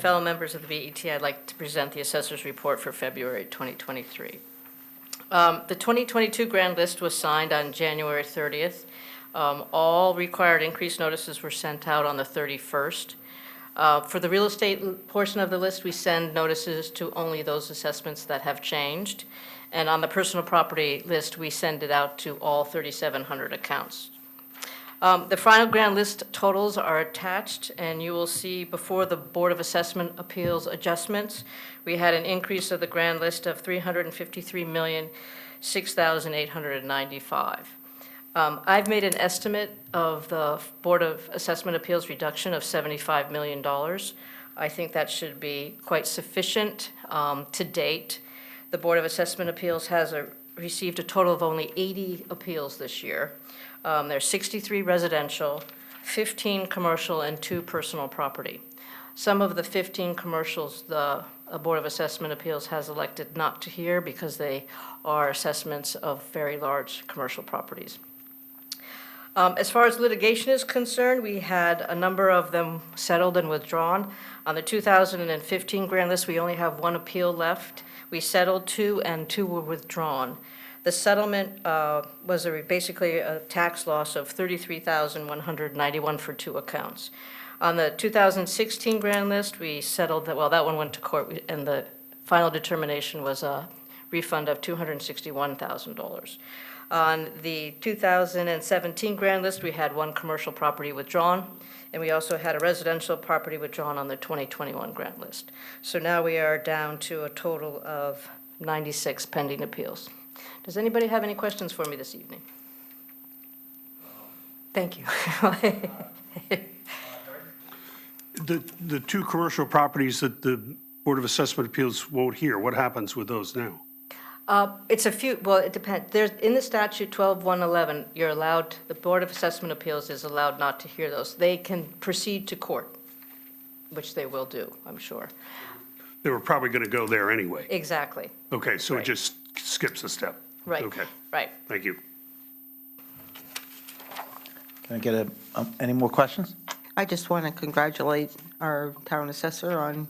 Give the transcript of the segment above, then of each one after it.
Fellow members of the BET, I'd like to present the assessor's report for February 2023. The 2022 grand list was signed on January 30th. All required increase notices were sent out on the 31st. For the real estate portion of the list, we send notices to only those assessments that have changed. And on the personal property list, we send it out to all 3,700 accounts. The final grand list totals are attached, and you will see before the Board of Assessment Appeals adjustments, we had an increase of the grand list of $353,006,895. I've made an estimate of the Board of Assessment Appeals reduction of $75 million. I think that should be quite sufficient to date. The Board of Assessment Appeals has received a total of only 80 appeals this year. There's 63 residential, 15 commercial, and 2 personal property. Some of the 15 commercials, the Board of Assessment Appeals has elected not to hear because they are assessments of very large commercial properties. As far as litigation is concerned, we had a number of them settled and withdrawn. On the 2015 grand list, we only have 1 appeal left. We settled 2, and 2 were withdrawn. The settlement was basically a tax loss of $33,191 for 2 accounts. On the 2016 grand list, we settled that. Well, that one went to court, and the final determination was a refund of $261,000. On the 2017 grand list, we had 1 commercial property withdrawn, and we also had a residential property withdrawn on the 2021 grand list. So now we are down to a total of 96 pending appeals. Does anybody have any questions for me this evening? Thank you. The 2 commercial properties that the Board of Assessment Appeals won't hear, what happens with those now? It's a few, well, it depends. There's, in the statute 12-111, you're allowed, the Board of Assessment Appeals is allowed not to hear those. They can proceed to court, which they will do, I'm sure. They were probably going to go there anyway. Exactly. Okay, so Right. it just skips a step. Right. Okay, Right. thank you. Can I get any more questions? I just want to congratulate our town assessor on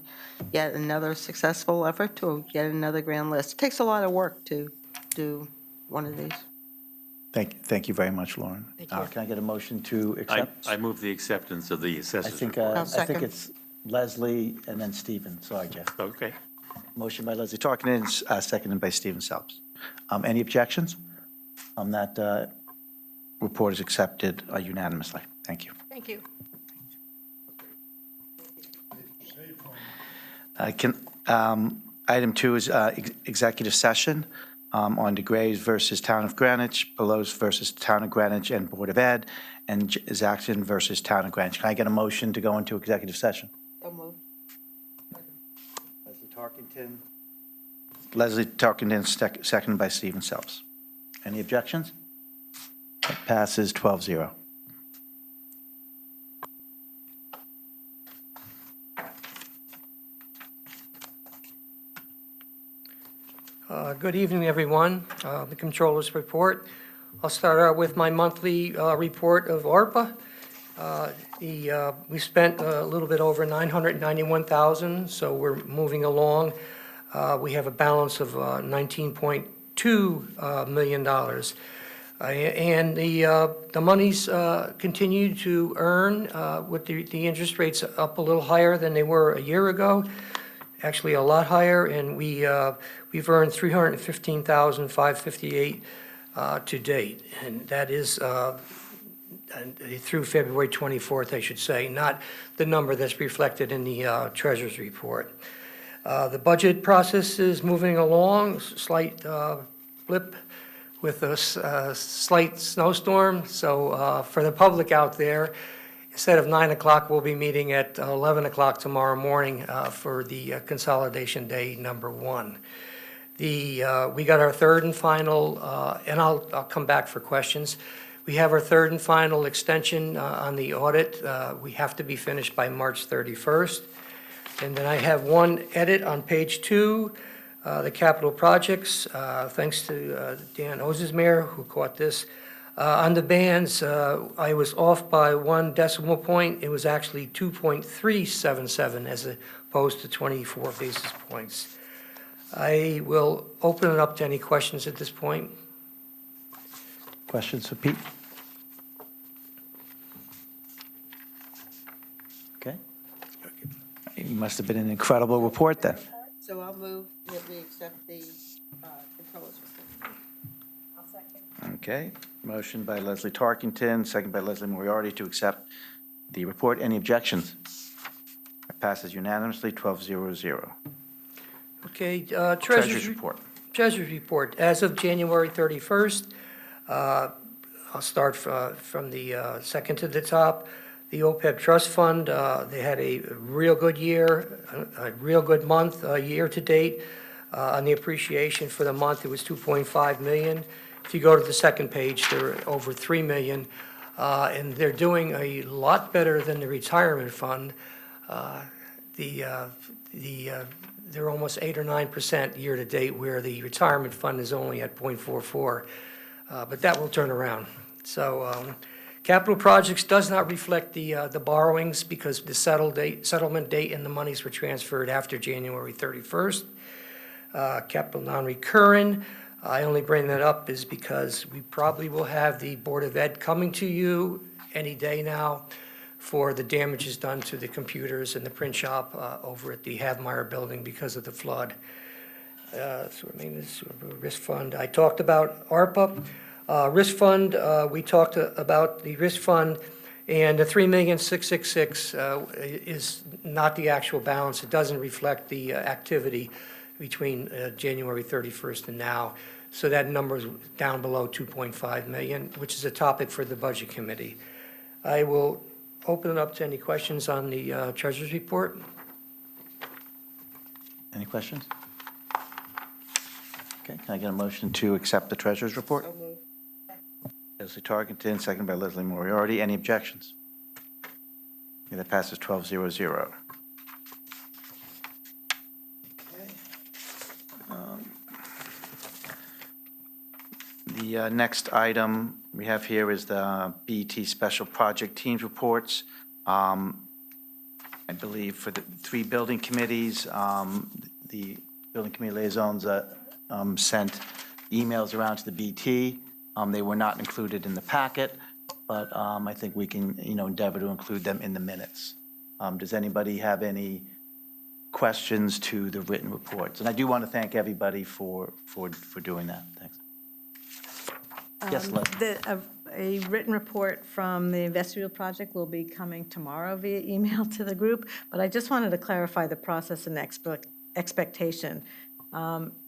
yet another successful effort to get another grand list. It takes a lot of work to do one of these. Thank you very much, Lauren. Thank you. Can I get a motion to accept? I move the acceptance of the I assessor's think, report. I'll I think second. it's Leslie and then Stephen. Sorry, Jeff. Okay. Motion by Leslie Tarkinen, seconded by Stephen Phelps. Any objections? That report is accepted unanimously. Thank you. Thank you. Item 2 is executive session on DeGrays versus Town of Greenwich, Pelosi versus Town of Greenwich and Board of Ed, and Zaxton versus Town of Greenwich. Can I get a motion to go into executive session? So moved. Leslie Tarkington, seconded by Stephen Phelps. Any objections? It passes 12-0. Good evening, everyone. The Controller's Report. I'll start out with my monthly report of ARPA. We spent a little bit over $991,000, so we're moving along. We have a balance of $19.2 million. And the monies continue to earn with the interest rates up a little higher than they were a year ago, actually a lot higher, and we've earned $315,558 to date, and that is through February 24th, I should say, not the number that's reflected in the Treasurer's report. The budget process is moving along, slight blip with a slight snowstorm. So for the public out there, instead of 9 o'clock, we'll be meeting at 11 o'clock tomorrow morning for the consolidation day number 1. We got our third and final, and I'll come back for questions. We have our third and final extension on the audit. We have to be finished by March 31st. And then I have one edit on page 2, the capital projects. Thanks to Dan Ozesmere, who caught this. On the bands, I was off by 1 decimal point. It was actually 2.377 as opposed to 24 basis points. I will open it up to any questions at this point. Questions for Pete? Okay. It must have been an incredible report then. So I'll move that we accept the controller's report. Okay, motion by Leslie Tarkington, second by Leslie Moriarty to accept the report. Any objections? It passes unanimously, 12-0-0. Okay, Treasurer's report. Treasurer's report. As of January 31st, I'll start from the second to the top. The OPEB Trust Fund, they had a real good year, a real good month, year to date. On the appreciation for the month, it was 2.5 million. If you go to the second page, they're over 3 million. And they're doing a lot better than the retirement fund. They're almost 8 or 9% year to date, where the retirement fund is only at 0.44. But that will turn around. So capital projects does not reflect the borrowings because the settlement date and the monies were transferred after January 31st. Capital non-recurring, I only bring that up is because we probably will have the Board of Ed coming to you any day now for the damages done to the computers and the print shop over at the Havmeyer building because of the flood. So maintenance, risk fund, I talked about ARPA. Risk fund, we talked about the risk fund, and the 3,666 is not the actual balance. It doesn't reflect the activity between January 31st and now. So that number is down below 2.5 million, which is a topic for the Budget Committee. I will open it up to any questions on the Treasurer's report. Any questions? Okay, can I get a motion to accept the Treasurer's report? So moved. Leslie Tarkington, second by Leslie Moriarty. Any objections? Okay, that passes 12-0-0. The next item we have here is the BET Special Project Teams Reports. I believe for the 3 building committees, the building committee liaisons sent emails around to the BT. They were not included in the packet, but I think we can, endeavor to include them in the minutes. Does anybody have any questions to the written reports? And I do want to thank everybody for doing that. Thanks. Yes, Leslie. A written report from the vestibule project will be coming tomorrow via email to the group, but I just wanted to clarify the process and expectation.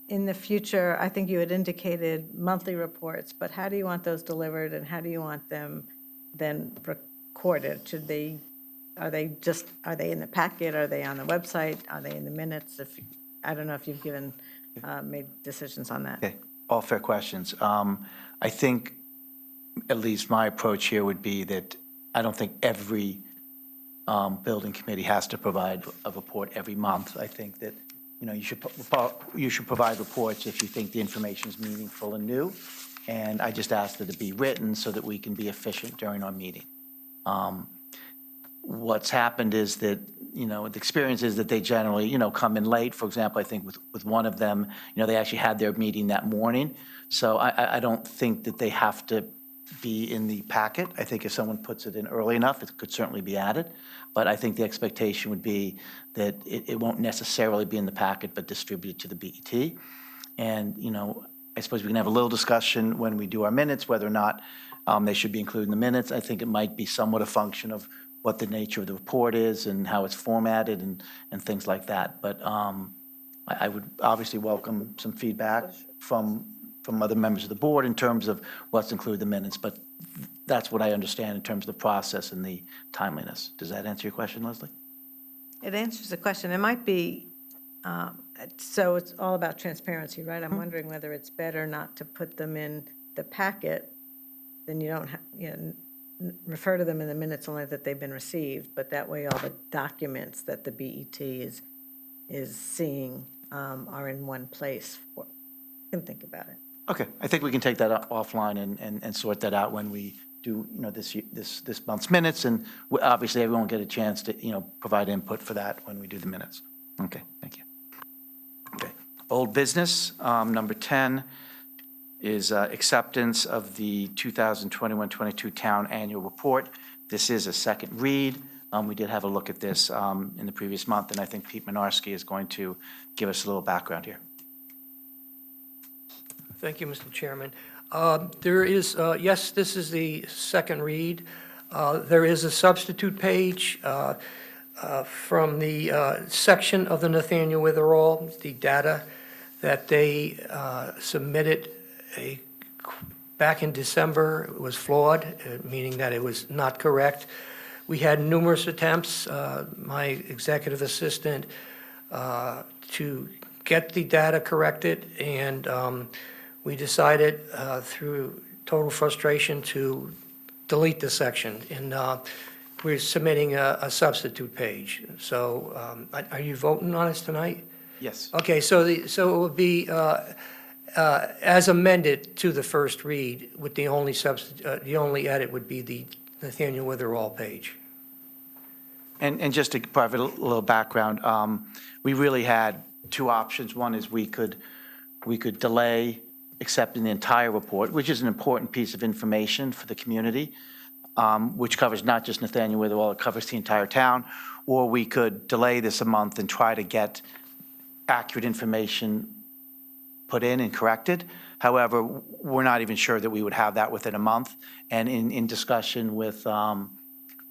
In the future, I think you had indicated monthly reports, but how do you want those delivered and how do you want them then recorded? Are they in the packet? Are they on the website? Are they in the minutes? I don't know if you've made decisions on that. Okay, all fair questions. I think, at least my approach here would be that I don't think every building committee has to provide a report every month. I think that, you should provide reports if you think the information is meaningful and new. And I just ask that it be written so that we can be efficient during our meeting. What's happened is that, the experience is that they generally, come in late. For example, I think with one of them, they actually had their meeting that morning. So I don't think that they have to be in the packet. I think if someone puts it in early enough, it could certainly be added. But I think the expectation would be that it won't necessarily be in the packet, but distributed to the BET. And, I suppose we can have a little discussion when we do our minutes, whether or not they should be included in the minutes. I think it might be somewhat a function of what the nature of the report is and how it's formatted and things like that. But I would obviously welcome some feedback from other members of the board in terms of what's included in the minutes. But that's what I understand in terms of the process and the timeliness. Does that answer your question, Leslie? It answers the question. It might be, so it's all about transparency, right? I'm wondering whether it's better not to put them in the packet, then you don't, refer to them in the minutes only that they've been received, but that way all the documents that the BET is seeing are in one place. You can think about it. Okay, I think we can take that offline and sort that out when we do, this month's minutes, and obviously everyone will get a chance to, provide input for that when we do the minutes. Okay, thank you. Okay, old business, number 10 is acceptance of the 2021-22 Town Annual Report. This is a second read. We did have a look at this in the previous month, and I think Pete Minarski is going to give us a little background here. Thank you, Mr. Chairman. There is, yes, this is the second read. There is a substitute page from the section of the Nathaniel Witherall, the data that they submitted back in December was flawed, meaning that it was not correct. We had numerous attempts, my executive assistant, to get the data corrected, and we decided through total frustration to delete the section, and we're submitting a substitute page. So are you voting on this tonight? Yes. Okay, so it would be as amended to the first read, with the only the only edit would be the Nathaniel Witherall page. And just to provide a little background, we really had two options. One is we could delay accepting the entire report, which is an important piece of information for the community, which covers not just Nathaniel Witherall, it covers the entire town, or we could delay this a month and try to get accurate information put in and corrected. However, we're not even sure that we would have that within a month. And in discussion with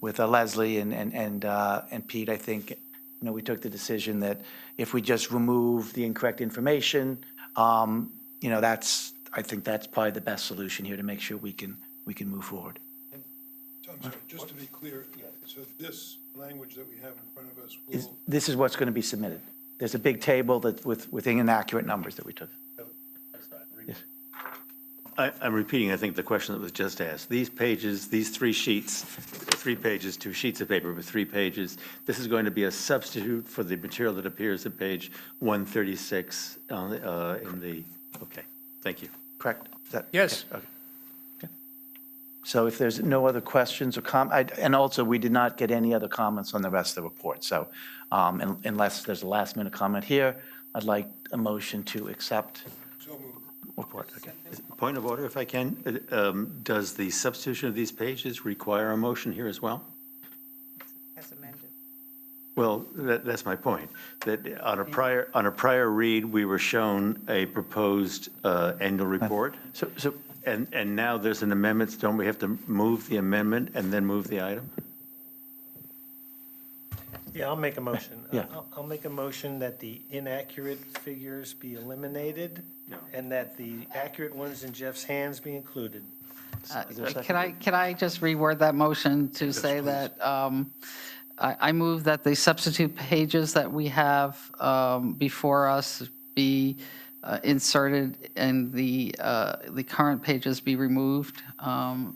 Leslie and Pete, I think, we took the decision that if we just remove the incorrect information, I think that's probably the best solution here to make sure we can move forward. So I'm sorry, just to be clear, so this language that we have in front of us will, This is what's going to be submitted. There's a big table that with inaccurate numbers that we took. Yes. I'm repeating, I think, the question that was just asked. These pages, these 3 sheets, 3 pages, 2 sheets of paper with 3 pages, this is going to be a substitute for the material that appears at page 136 in the, okay, thank you. Correct? Is that- Yes. Okay. Okay. So if there's no other questions or and also, we did not get any other comments on the rest of the report. So unless there's a last-minute comment here, I'd like a motion to accept so moved. report. Okay. Point of order, if I can. Does the substitution of these pages require a motion here as well? As amended. Well, that's my point, that on a prior read, we were shown a proposed annual report, So and now there's an amendment. Don't we have to move the amendment and then move the item? Yeah, I'll make a motion. Yeah. I'll make a motion that the inaccurate figures be eliminated and that the accurate ones in Jeff's hands be included. is there a second? Can I just reword that motion to say that I move that the substitute pages that we have before us be inserted and the current pages be removed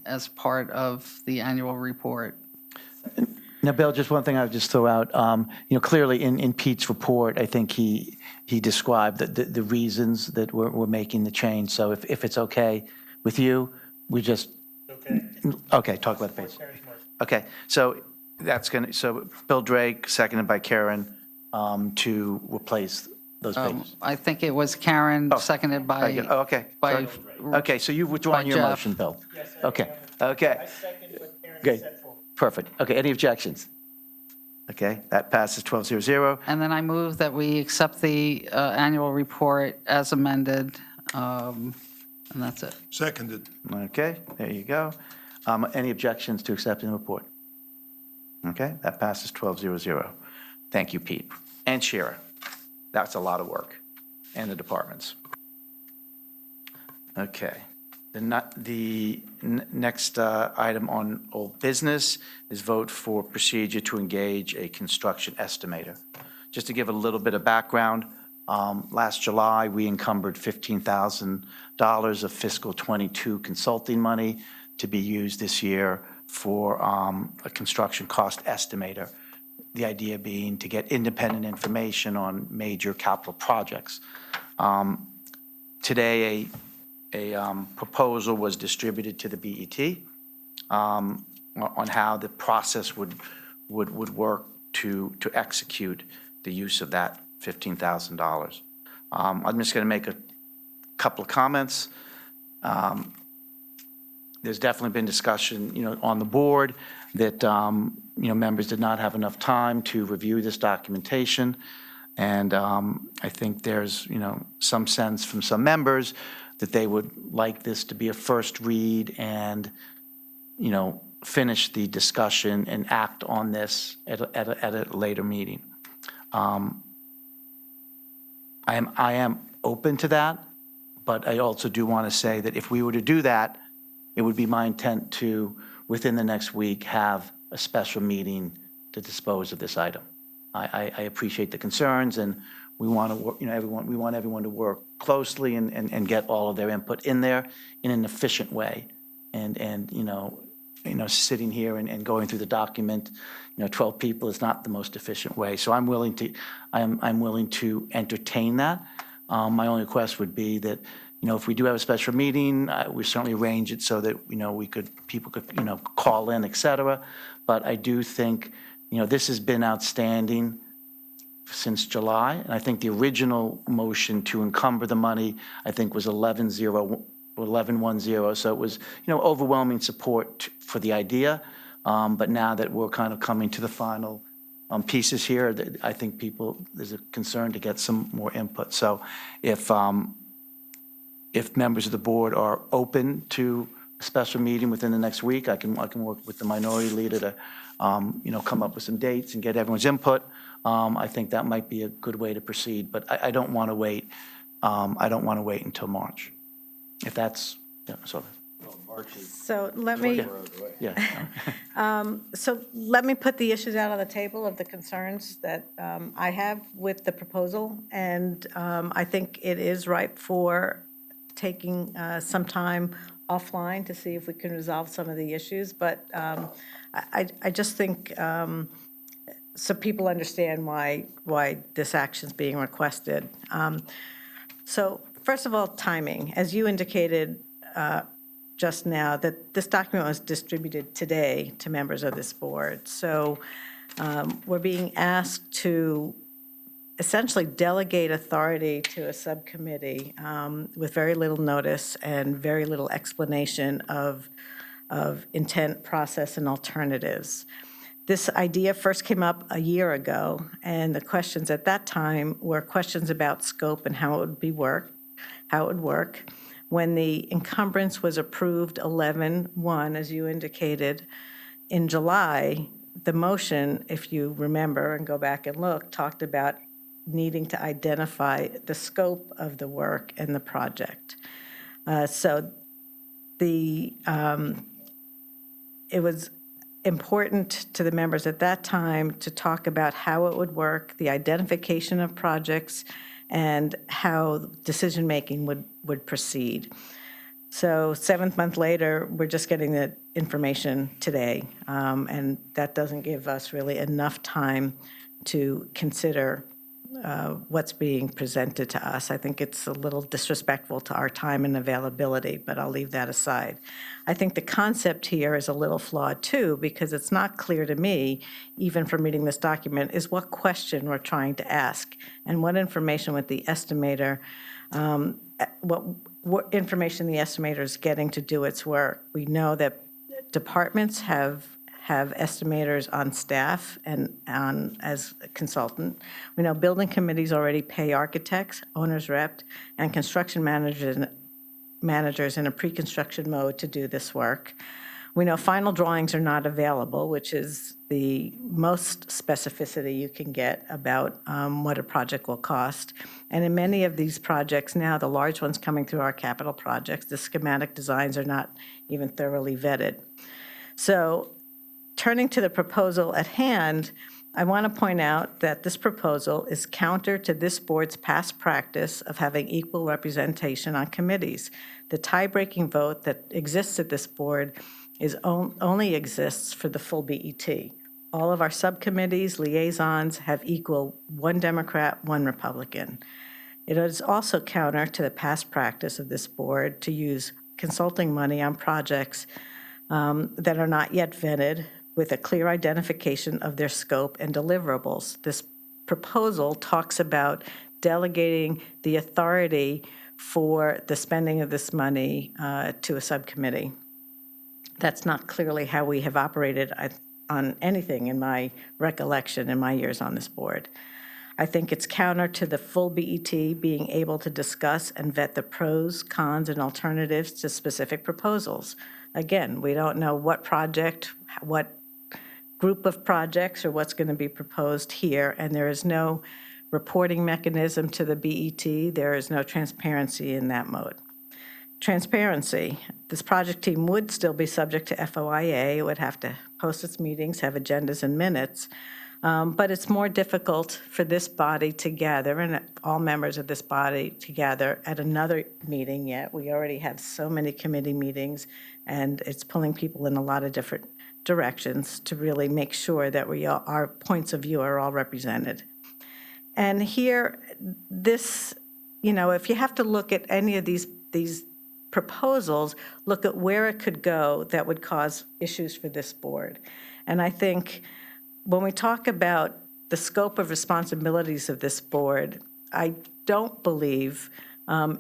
as part of the annual report. Now, Bill, just one thing I would just throw out, clearly in Pete's report, I think he described the reasons that we're making the change. So if it's okay with you, we just, okay, talk about the page. Okay, so so Bill Drake, seconded by Karen, to replace those pages. I think it was Karen, seconded by. Oh, okay. by- Sorry. Okay, so you've withdrawn by your Jeff. motion, Bill? Okay, okay. Great. Perfect. Okay, any objections? Okay, that passes 12-0. And then I move that we accept the annual report as amended, and that's it. Seconded. Okay, there you go. Any objections to accepting the report? Okay, that passes 12-0. Thank you, Pete. And Shira. That's a lot of work. And the departments. Okay. The next item on old business is vote for procedure to engage a construction estimator. Just to give a little bit of background, last July, we encumbered $15,000 of fiscal '22 consulting money to be used this year for a construction cost estimator. The idea being to get independent information on major capital projects. Today, proposal was distributed to the BET on how the process would work to execute the use of that $15,000. I'm just going to make a couple of comments. There's definitely been discussion, on the board that, members did not have enough time to review this documentation. And I think there's, some sense from some members that they would like this to be a first read and, finish the discussion and act on this at a later meeting. I am open to that, but I also do want to say that if we were to do that, it would be my intent to, within the next week, have a special meeting to dispose of this item. I appreciate the concerns, and we want to work, we want everyone to work closely and get all of their input in there in an efficient way. And sitting here and going through the document, 12 people is not the most efficient way. So I'm willing to entertain that. My only request would be that, if we do have a special meeting, we certainly arrange it so that, people could, call in, et cetera. But I do think, this has been outstanding since July. And I think the original motion to encumber the money, I think, was 1110. So it was, overwhelming support for the idea. But now that we're kind of coming to the final pieces here, I think there's a concern to get some more input. So if members of the board are open to a special meeting within the next week, I can work with the minority leader to, come up with some dates and get everyone's input. I think that might be a good way to proceed, but I don't want to wait. I don't want to wait until March. If that's, so. So let me, Yeah. so let me put the issues out on the table of the concerns that I have with the proposal. And I think it is ripe for taking some time offline to see if we can resolve some of the issues. But I just think, so people understand why this action is being requested. So first of all, timing. As you indicated just now, that this document was distributed today to members of this board. So we're being asked to essentially delegate authority to a subcommittee with very little notice and very little explanation of intent, process, and alternatives. This idea first came up a year ago, and the questions at that time were questions about scope and how it would work. When the encumbrance was approved 11/1, as you indicated, in July, the motion, if you remember and go back and look, talked about needing to identify the scope of the work and the project. So it was important to the members at that time to talk about how it would work, the identification of projects, and how decision-making would proceed. So 7th month later, we're just getting the information today, and that doesn't give us really enough time to consider what's being presented to us. I think it's a little disrespectful to our time and availability, but I'll leave that aside. I think the concept here is a little flawed too, because it's not clear to me, even from reading this document, is what question we're trying to ask and what information with the estimator, what information the estimator is getting to do its work. We know that departments have estimators on staff and as a consultant. We know building committees already pay architects, owner's rep, and construction managers in a pre-construction mode to do this work. We know final drawings are not available, which is the most specificity you can get about what a project will cost. And in many of these projects now, the large ones coming through our capital projects, the schematic designs are not even thoroughly vetted. So turning to the proposal at hand, I want to point out that this proposal is counter to this board's past practice of having equal representation on committees. The tie-breaking vote that exists at this board only exists for the full BET. All of our subcommittees, liaisons have equal 1 Democrat, 1 Republican. It is also counter to the past practice of this board to use consulting money on projects that are not yet vetted with a clear identification of their scope and deliverables. This proposal talks about delegating the authority for the spending of this money to a subcommittee. That's not clearly how we have operated on anything in my recollection in my years on this board. I think it's counter to the full BET being able to discuss and vet the pros, cons, and alternatives to specific proposals. Again, we don't know what project, what group of projects, or what's going to be proposed here, and there is no reporting mechanism to the BET. There is no transparency in that mode. Transparency. This project team would still be subject to FOIA. It would have to post its meetings, have agendas and minutes. But it's more difficult for this body to gather, and all members of this body to gather at another meeting yet. We already have so many committee meetings, and it's pulling people in a lot of different directions to really make sure that our points of view are all represented. And here, this, if you have to look at any of these proposals, look at where it could go that would cause issues for this board. And I think when we talk about the scope of responsibilities of this board, I don't believe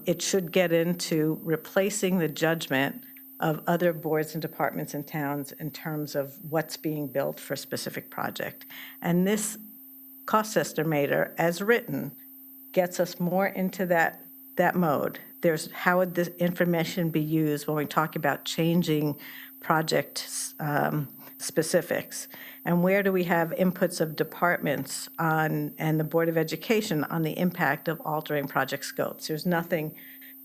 it should get into replacing the judgment of other boards and departments and towns in terms of what's being built for a specific project. And this cost estimator, as written, gets us more into that mode. There's how would this information be used when we talk about changing project specifics, and where do we have inputs of departments and the Board of Education on the impact of altering project scopes. There's nothing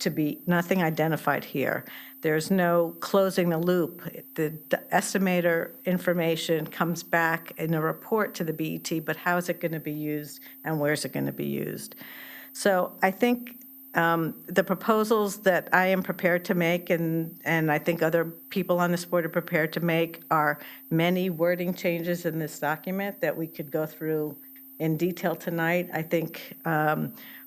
identified here. There's no closing the loop. The estimator information comes back in a report to the BET, but how is it going to be used and where is it going to be used? So I think the proposals that I am prepared to make, and I think other people on this board are prepared to make, are many wording changes in this document that we could go through in detail tonight. I think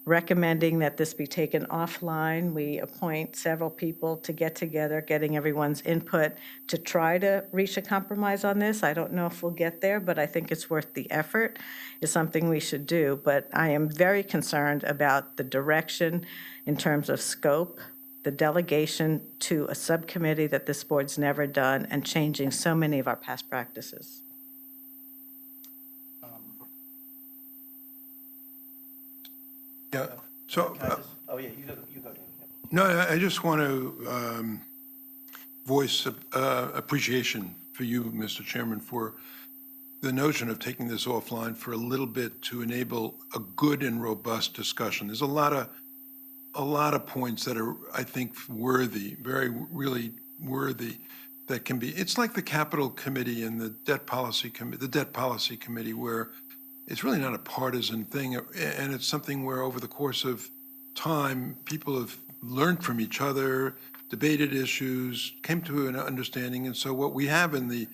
recommending that this be taken offline, we appoint several people to get together, getting everyone's input to try to reach a compromise on this. I don't know if we'll get there, but I think it's worth the effort. It's something we should do. But I am very concerned about the direction in terms of scope, the delegation to a subcommittee that this board's never done, and changing so many of our past practices. Yeah, so, Oh, yeah, you go, Dan. no, I just want to voice appreciation for you, Mr. Chairman, for the notion of taking this offline for a little bit to enable a good and robust discussion. There's a lot of points that are, I think, worthy, really worthy, that can be, it's like the Capital Committee and the Debt Policy Committee, where it's really not a partisan thing, and it's something where over the course of time, people have learned from each other, debated issues, came to an understanding, and so what we have in the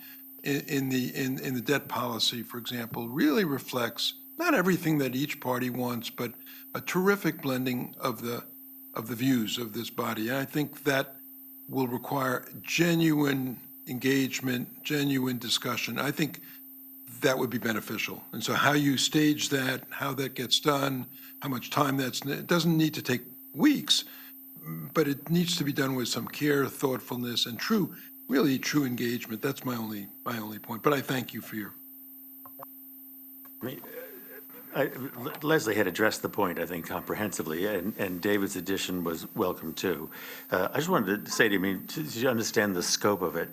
debt policy, for example, really reflects not everything that each party wants, but a terrific blending of the views of this body. And I think that will require genuine engagement, genuine discussion. I think that would be beneficial. And so how you stage that, how that gets done, how much time it doesn't need to take weeks, but it needs to be done with some care, thoughtfulness, and really true engagement. That's my only point. But I thank you for your. Leslie had addressed the point, I think, comprehensively, and David's addition was welcome, too. I just wanted to say to you, to understand the scope of it.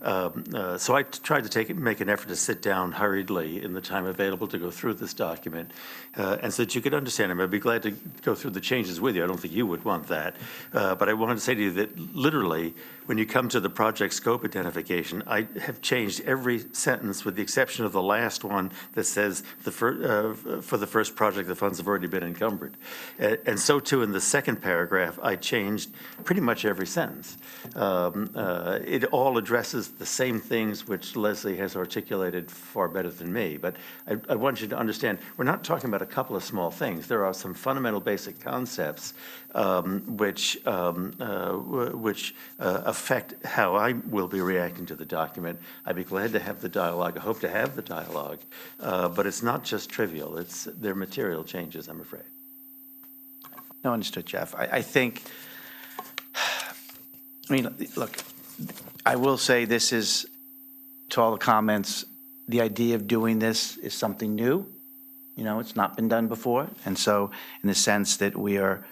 So I tried to make an effort to sit down hurriedly in the time available to go through this document, and so that you could understand it. I'd be glad to go through the changes with you. I don't think you would want that. But I wanted to say to you that literally, when you come to the project scope identification, I have changed every sentence with the exception of the last one that says the for the first project, the funds have already been encumbered. And so too in the second paragraph, I changed pretty much every sentence. It all addresses the same things which Leslie has articulated far better than me. But I want you to understand, we're not talking about a couple of small things. There are some fundamental basic concepts which affect how I will be reacting to the document. I'd be glad to have the dialogue. I hope to have the dialogue. But it's not just trivial. They're material changes, I'm afraid. No, understood, Jeff. I think, I mean, look, I will say this is, to all the comments, the idea of doing this is something new. You know, it's not been done before. And so in the sense that we are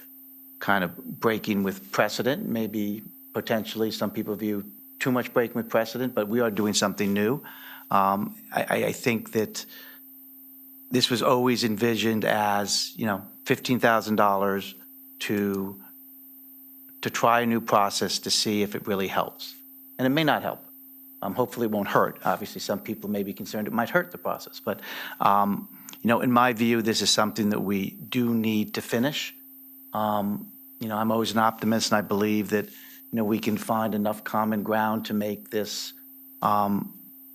kind of breaking with precedent, maybe potentially some people view too much breaking with precedent, but we are doing something new. I think that this was always envisioned as, you know, $15,000 to try a new process to see if it really helps. And it may not help. Hopefully it won't hurt. Obviously, some people may be concerned it might hurt the process. But, you know, in my view, this is something that we do need to finish. You know, I'm always an optimist, and I believe that, you know, we can find enough common ground to make this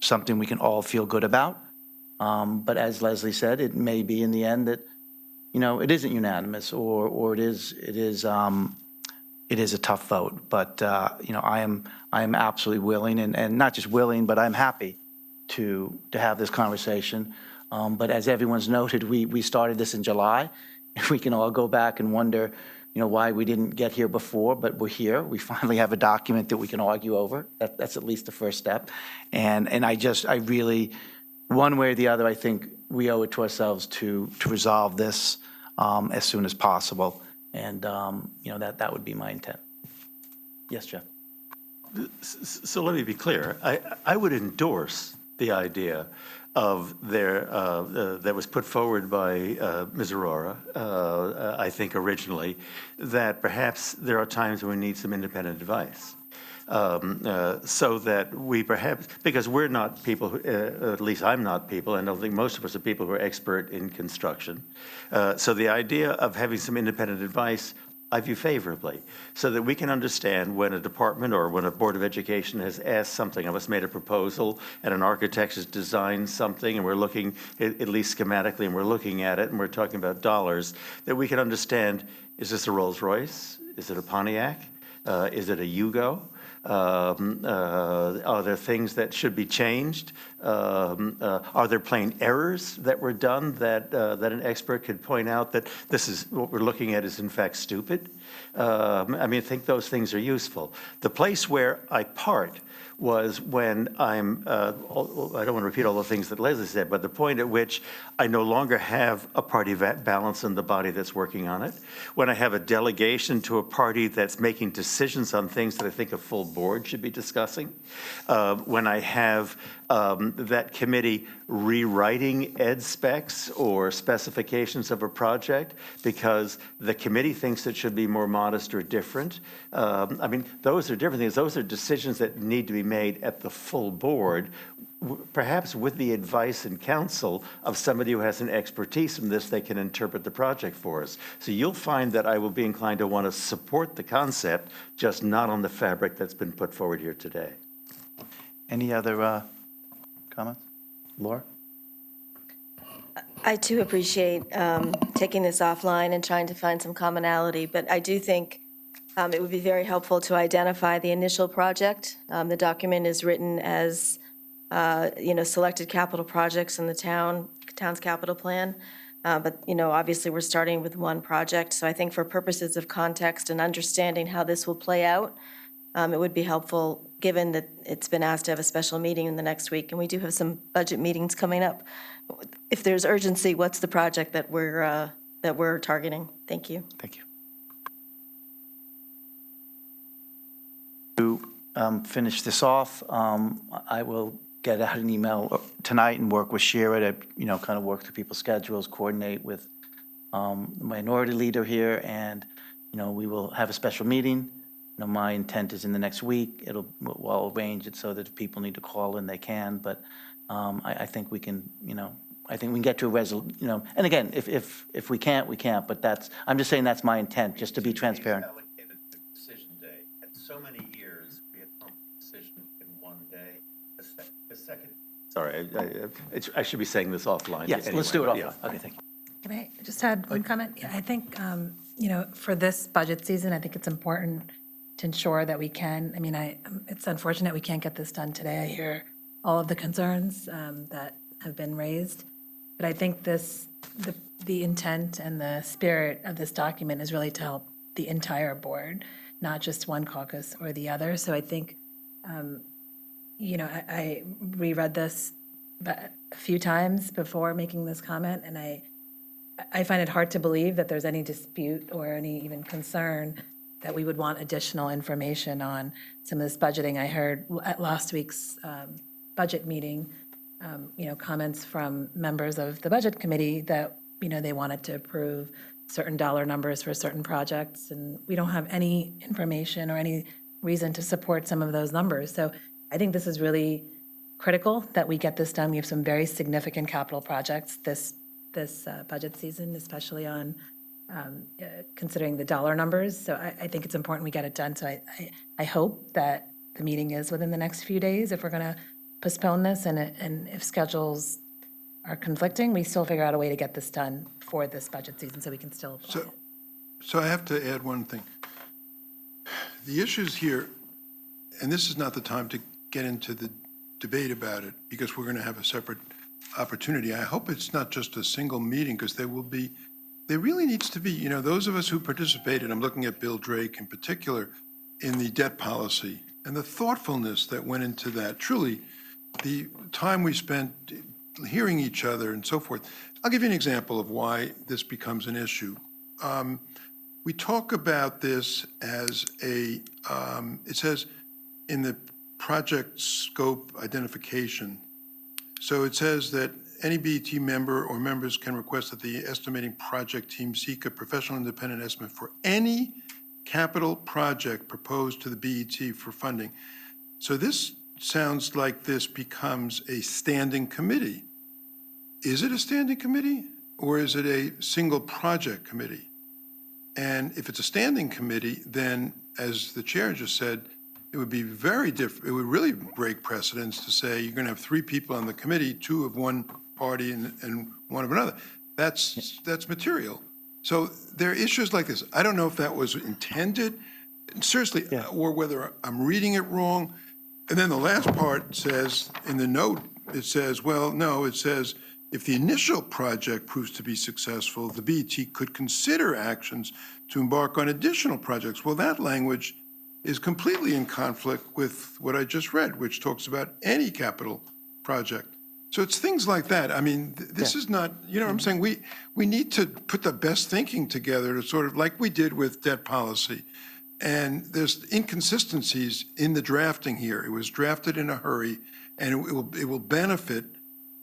something we can all feel good about. But as Leslie said, it may be in the end that, you know, it isn't unanimous, or it is a tough vote. But you know, I am absolutely willing, and not just willing, but I'm happy to have this conversation. But as everyone's noted, we started this in July. We can all go back and wonder, you know, why we didn't get here before, but we're here. We finally have a document that we can argue over. That's at least the first step. And I really, one way or the other, I think we owe it to ourselves to resolve this as soon as possible. And, you know, that would be my intent. Yes, Jeff? So let me be clear. I would endorse the idea of that was put forward by Ms. Aurora, I think originally, that perhaps there are times when we need some independent advice. So that we perhaps, because we're not people, at least I'm not people, and I don't think most of us are people who are expert in construction. So the idea of having some independent advice, I view favorably, so that we can understand when a department or when a Board of Education has asked something of us, made a proposal, and an architect has designed something, and we're looking, at least schematically, and we're looking at it, and we're talking about dollars, that we can understand, is this a Rolls Royce? Is it a Pontiac? Is it a Yugo? Are there things that should be changed? Are there plain errors that were done that an expert could point out that this is what we're looking at is in fact stupid? I mean, I think those things are useful. The place where I part was when I don't want to repeat all the things that Leslie said, but the point at which I no longer have a party balance in the body that's working on it, when I have a delegation to a party that's making decisions on things that I think a full board should be discussing, when I have that committee rewriting ed specs or specifications of a project because the committee thinks it should be more modest or different. I mean, those are different things. Those are decisions that need to be made at the full board, perhaps with the advice and counsel of somebody who has an expertise in this. They can interpret the project for us. So you'll find that I will be inclined to want to support the concept, just not on the fabric that's been put forward here today. Any other comments? Laura? I too appreciate taking this offline and trying to find some commonality, but I do think it would be very helpful to identify the initial project. The document is written as, you know, selected capital projects in the town's capital plan. But, you know, obviously we're starting with one project. So I think for purposes of context and understanding how this will play out, it would be helpful, given that it's been asked to have a special meeting in the next week, and we do have some budget meetings coming up. If there's urgency, what's the project that we're targeting? Thank you. Thank you. To finish this off, I will get out an email tonight and work with Shira to, you know, kind of work through people's schedules, coordinate with the minority leader here, and, you know, we will have a special meeting. You know, my intent is in the next week. We'll arrange it so that if people need to call in, they can. But I think we can, you know, I think we can get to a and again, if we can't, we can't, but I'm just saying that's my intent, just to be transparent. Allocated to decision day. And so many years, we had come to decision in one day. The second. Sorry, I should be saying this offline. Yes, let's do it anyway, offline. Okay, thank you. Can I just add one comment? Yeah, I think, for this budget season, I think it's important to ensure that we can, it's unfortunate we can't get this done today. I hear all of the concerns that have been raised, but I think the intent and the spirit of this document is really to help the entire board, not just one caucus or the other. So I think, I reread this a few times before making this comment, and I find it hard to believe that there's any dispute or any even concern that we would want additional information on some of this budgeting. I heard at last week's budget meeting, comments from members of the budget committee that, they wanted to approve certain dollar numbers for certain projects, and we don't have any information or any reason to support some of those numbers. So I think this is really critical that we get this done. We have some very significant capital projects this budget season, especially on considering the dollar numbers. So I think it's important we get it done. So I hope that the meeting is within the next few days if we're going to postpone this, and if schedules are conflicting, we still figure out a way to get this done for this budget season so we can still apply it. So I have to add one thing. The issues here, and this is not the time to get into the debate about it, because we're going to have a separate opportunity. I hope it's not just a single meeting, because there really needs to be, those of us who participated, I'm looking at Bill Drake in particular, in the debt policy, and the thoughtfulness that went into that, truly, the time we spent hearing each other and so forth. I'll give you an example of why this becomes an issue. We talk about this as it says in the project scope identification. So it says that any BET member or members can request that the estimating project team seek a professional independent estimate for any capital project proposed to the BET for funding. So this sounds like this becomes a standing committee. Is it a standing committee, or is it a single project committee? And if it's a standing committee, then, as the chair just said, it would be very different. It would really break precedence to say you're going to have 3 people on the committee, 2 of one party and 1 of another. That's material. So there are issues like this. I don't know if that was intended, seriously, or whether I'm reading it wrong. And then the last part says, in the note, it says, well, no, it says, if the initial project proves to be successful, the BET could consider actions to embark on additional projects. Well, that language is completely in conflict with what I just read, which talks about any capital project. So it's things like that. I mean, this is not, what I'm saying? We need to put the best thinking together to sort of, like we did with debt policy. And there's inconsistencies in the drafting here. It was drafted in a hurry, and it will benefit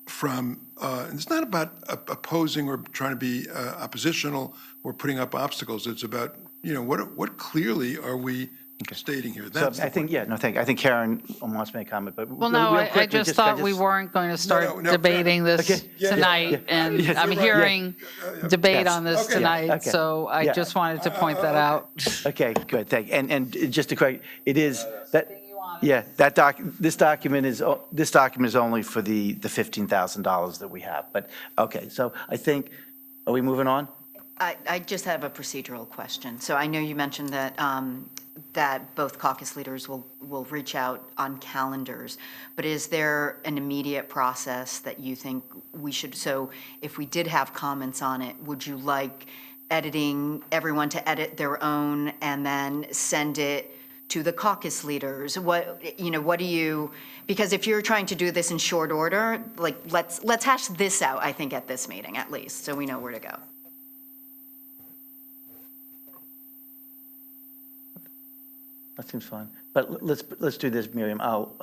from, and it's not about opposing or trying to be oppositional or putting up obstacles. It's about, what clearly are we stating here? So That's I think, thank you. I think Karen wants to make a comment, but. Well, no, real I quickly, just thought we weren't going to start debating this tonight, and I'm hearing debate on this tonight, Okay. so I just wanted to point that out. Okay, good, thank you. And just to correct, it is, this document is only for the $15,000 that we have. But, okay, so I think, are we moving on? I just have a procedural question. So I know you mentioned that, that both caucus leaders will reach out on calendars, but is there an immediate process that you think we should, so if we did have comments on it, would you like everyone to edit their own and then send it to the caucus leaders? What do you, because if you're trying to do this in short order, like, let's hash this out, I think, at this meeting at least, so we know where to go. That seems fine. But let's do this, Miriam. I'll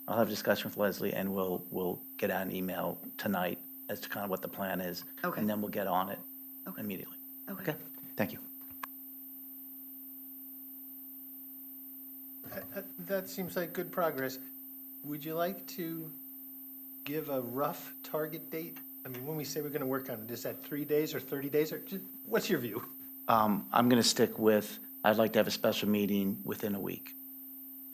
have a discussion with Leslie, and we'll get out an email tonight as to kind of what the plan is. Okay. And then we'll get on it immediately. Okay. Thank you. That seems like good progress. Would you like to give a rough target date I mean, when we say we're going to work on it, is that 3 days or 30 days, or what's your view? I'm going to stick with, I'd like to have a special meeting within a week.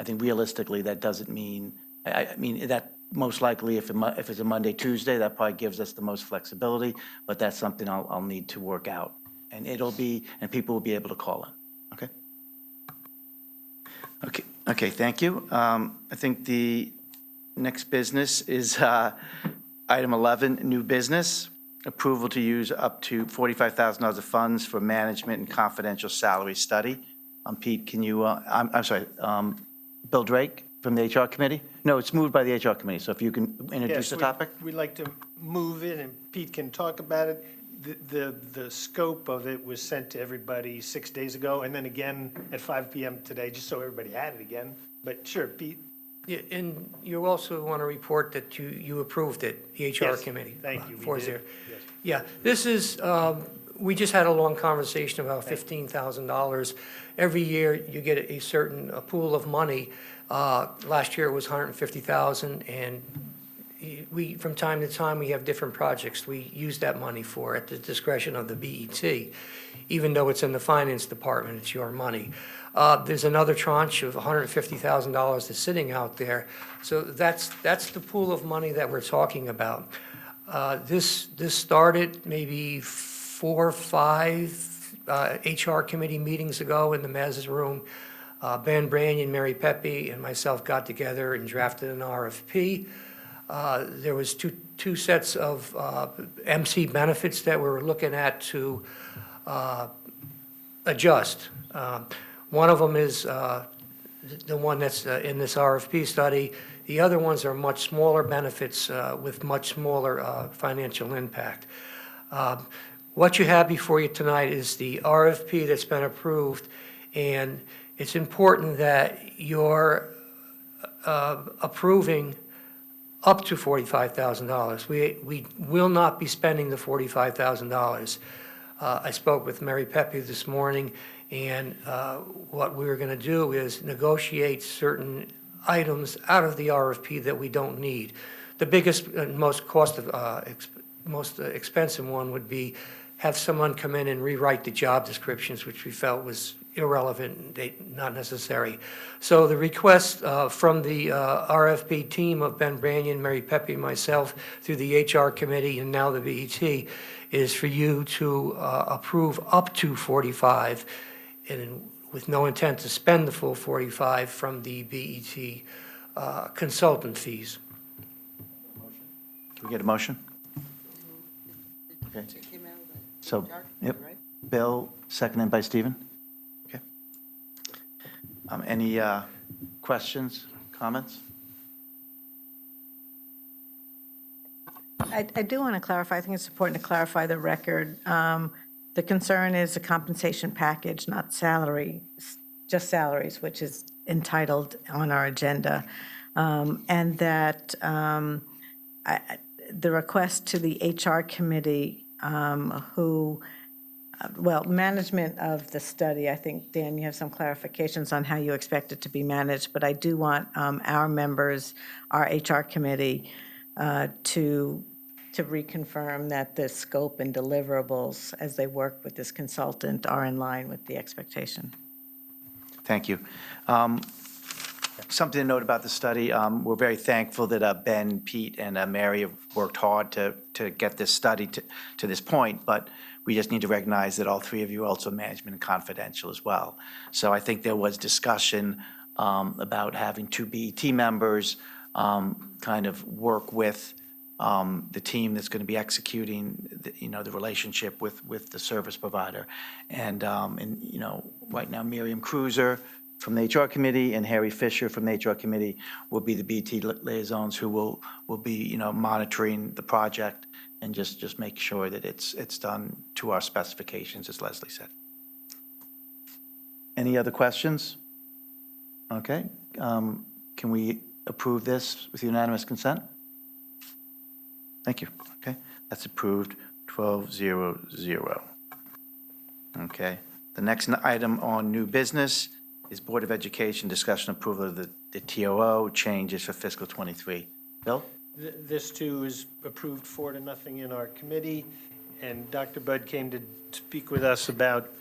I think realistically, that doesn't mean, I mean, that most likely, if it's a Monday, Tuesday, that probably gives us the most flexibility, but that's something I'll need to work out. And and people will be able to call in, okay? Okay, thank you. I think the next business is item 11, new business, approval to use up to $45,000 of funds for management and confidential salary study. Pete, can you, I'm sorry, Bill Drake from the HR committee? No, it's moved by the HR committee, so if you can introduce the topic? We'd like to move it, and Pete can talk about it. The scope of it was sent to everybody 6 days ago, and then again at 5 PM today, just so everybody had it again. But sure, Pete? Yeah, and you also want to report that you approved it, the HR Yes, committee. thank you, we 4-0. did, yes. Yeah, this is, we just had a long conversation about $15,000. Every year, you get a certain pool of money. Last year, it was $150,000, and we, from time to time, we have different projects we use that money for at the discretion of the BET. Even though it's in the finance department, it's your money. There's another tranche of $150,000 that's sitting out there. So that's the pool of money that we're talking about. This started maybe 4 or 5 HR committee meetings ago in the Maz's room. Ben Branyan, Mary Pepe, and myself got together and drafted an RFP. There was two sets of MC benefits that we were looking at to adjust. One of them is the one that's in this RFP study. The other ones are much smaller benefits with much smaller financial impact. What you have before you tonight is the RFP that's been approved, and it's important that you're approving up to $45,000. We will not be spending the $45,000. I spoke with Mary Pepe this morning, and what we're going to do is negotiate certain items out of the RFP that we don't need. The biggest and most most expensive one would be have someone come in and rewrite the job descriptions, which we felt was irrelevant, not necessary. So the request from the RFP team of Ben Branyan, Mary Pepe, myself, through the HR committee, and now the BET, is for you to approve up to 45, and with no intent to spend the full 45 from the BET consultant fees. Can we get a motion? Okay. So, yep, Bill, seconded by Stephen? Okay. Any questions, comments? I do want to clarify, I think it's important to clarify the record. The concern is a compensation package, not salary, just salaries, which is entitled on our agenda. And that the request to the HR committee management of the study, I think, Dan, you have some clarifications on how you expect it to be managed, but I do want our members, our HR committee, to reconfirm that the scope and deliverables as they work with this consultant are in line with the expectation. Thank you. Something to note about the study, we're very thankful that Ben, Pete, and Mary have worked hard to get this study to this point, but we just need to recognize that all three of you are also management and confidential as well. So I think there was discussion about having 2 BET members kind of work with the team that's going to be executing, the relationship with the service provider. And right now, Miriam Cruiser from the HR committee and Harry Fisher from the HR committee will be the BT liaisons who will be, monitoring the project and just make sure that it's done to our specifications, as Leslie said. Any other questions? Okay. Can we approve this with unanimous consent? Thank you. Okay, that's approved, 12-0-0. Okay, the next item on new business is Board of Education discussion approval of the TOO changes for fiscal '23. Bill? This too is approved 4-0 in our committee, and Dr. Bud came to speak with us about,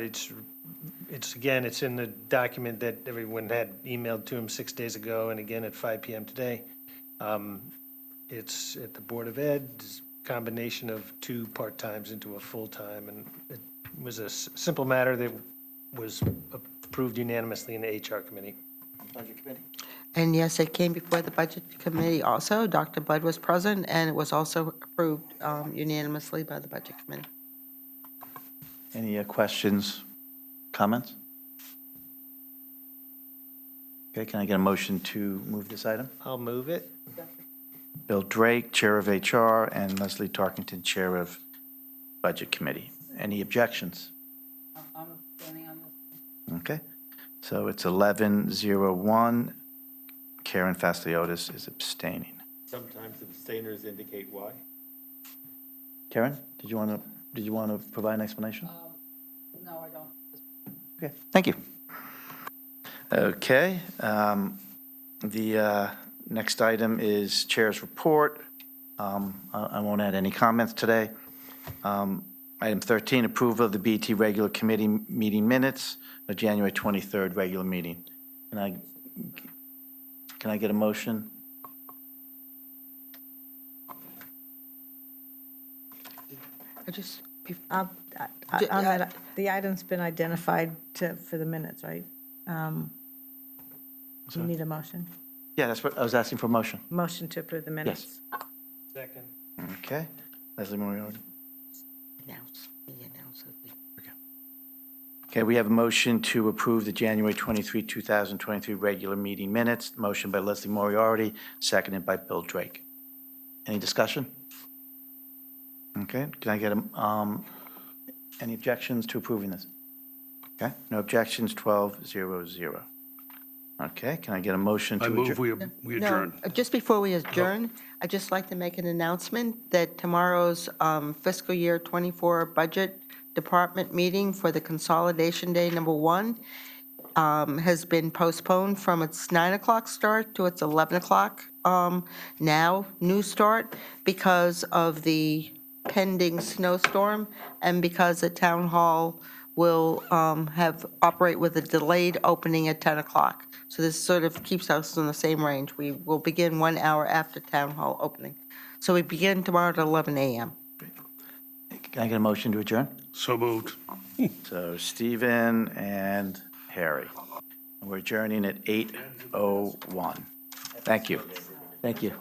it's in the document that everyone had emailed to him 6 days ago, and again at 5 PM today. It's at the Board of Ed, it's a combination of 2 part-times into a full-time, and it was a simple matter that was approved unanimously in the HR committee. Budget Committee? And yes, it came before the Budget Committee also. Dr. Bud was present, and it was also approved unanimously by the Budget Committee. Any questions, comments? Okay, can I get a motion to move this item? I'll move it. Bill Drake, Chair of HR, and Leslie Tarkington, Chair of Budget Committee. Any objections? I'm abstaining on this. Okay, so it's 11:01. Karen Fastliotis is abstaining. Sometimes abstainers indicate why. Karen, did you want to provide an explanation? No, I don't. Okay, thank you. Okay, the next item is Chair's Report. I won't add any comments today. Item 13, approval of the BT regular committee meeting minutes of January 23rd regular meeting. Can I get a motion? I just, On that, the item's been identified for the minutes, right? You need a motion? Yeah, that's what I was asking for a motion. Motion to approve the minutes? Second. Okay, Leslie Moriarty. announce, announce it. Okay, we have a motion to approve the January 23, 2023 regular meeting minutes. Motion by Leslie Moriarty, seconded by Bill Drake. Any discussion? Okay, can I get any objections to approving this? Okay, no objections, 12-0-0. Okay, can I get a motion to I adjourn? move we adjourn. No, just before we adjourn, I'd just like to make an announcement that tomorrow's fiscal year '24 budget department meeting for the consolidation day number 1 has been postponed from its 9 o'clock start to its 11 o'clock now, new start, because of the pending snowstorm and because the town hall will operate with a delayed opening at 10 o'clock. So this sort of keeps us in the same range. We will begin 1 hour after town hall opening. So we begin tomorrow at 11 a.m. Can I get a motion to adjourn? So moved. So Stephen and Harry. And we're adjourning at 8:01. Thank you. Thank you.